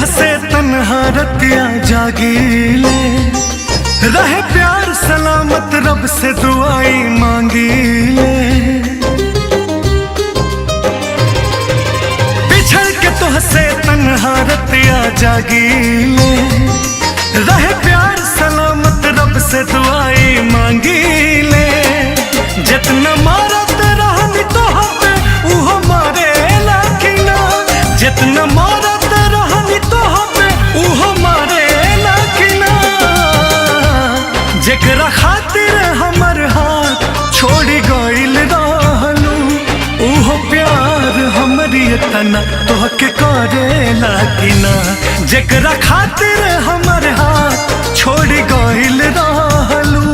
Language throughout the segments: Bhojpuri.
तुहसे तन्हा रतिया जागीले, रहे प्यार सलामत रब से दुआई मांगीले। बिछड़ के तुहसे तन्हा रतिया जागीले, रहे प्यार सलामत रब से दुआई मांगीले। जितना मारत रहनी तोह पे उहो मारे लाकिना, जितना मारत रहनी तोह पे उहो मारे लाकिना। जेकरा खातिर हमर हाथ छोड़ी गइल रहलू, उहो प्यार हमरी तना तोहके करे लाकिना। जेकरा खातिर हमर हाथ छोड़ी गइल रहलू,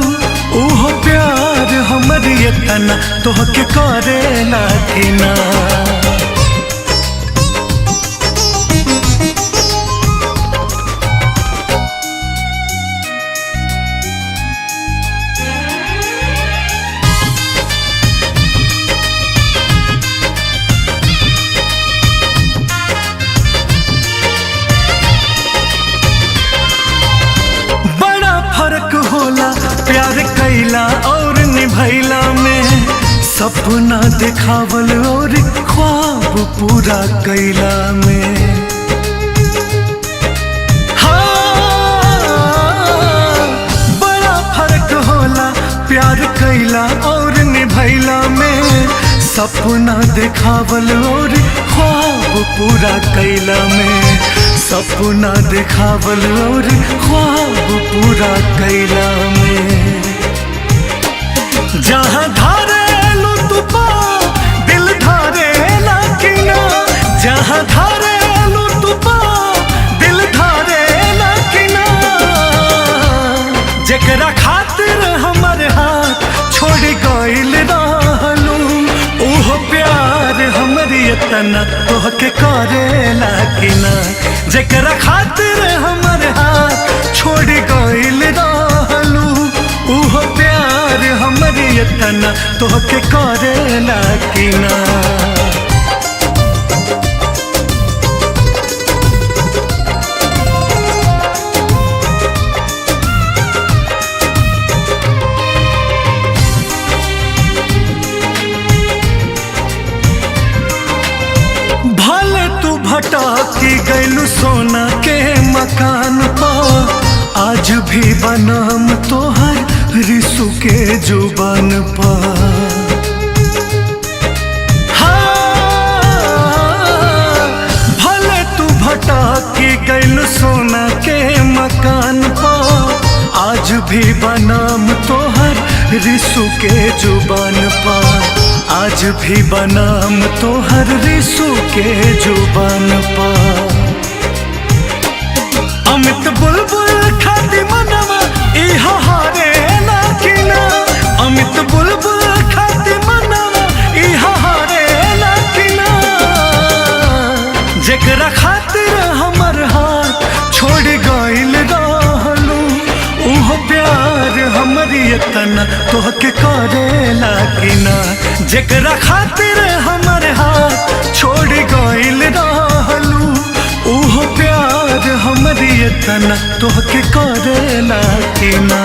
उहो प्यार हमरी तना तोहके करे लाकिना। फर्क होला प्यार कैला और निभैला में, सपना दिखावल और ख्वाब पूरा कैला में। हाँ, बड़ा फर्क होला प्यार कैला और निभैला में, सपना दिखावल और ख्वाब पूरा कैला में। सपना दिखावल और ख्वाब पूरा कैला में। जहाँ धारेलू तू पाँव दिल धारे लाकिना, जहाँ धारेलू तू पाँव दिल धारे लाकिना। जेकरा खातिर हमर हाथ छोड़ी गइल रहलू, उहो प्यार हमरी तना तोहके करे लाकिना। जेकरा खातिर हमर हाथ छोड़ी गइल रहलू, उहो प्यार हमरी तना तोहके करे लाकिना। भटकी गइलू सोना के मकान पा, आज भी बनाम तोहर रिसु के जुबान पा। हाँ, भले तू भटकी गइलू सोना के मकान पा, आज भी बनाम तोहर रिसु के जुबान पा। आज भी बनाम तोहर रिसु के जुबान पा। अमित बुलबुल खाती मनवा इहा हारे लाकिना, अमित बुलबुल खाती मनवा इहा हारे लाकिना। जेकरा खातिर हमर हाथ छोड़ी गइल रहलू, उहो प्यार हमरी तना तोहके करे लाकिना। जेकरा खातिर हमर हाथ छोड़ी गइल रहलू, उहो प्यार हमरी तना तोहके करे लाकिना।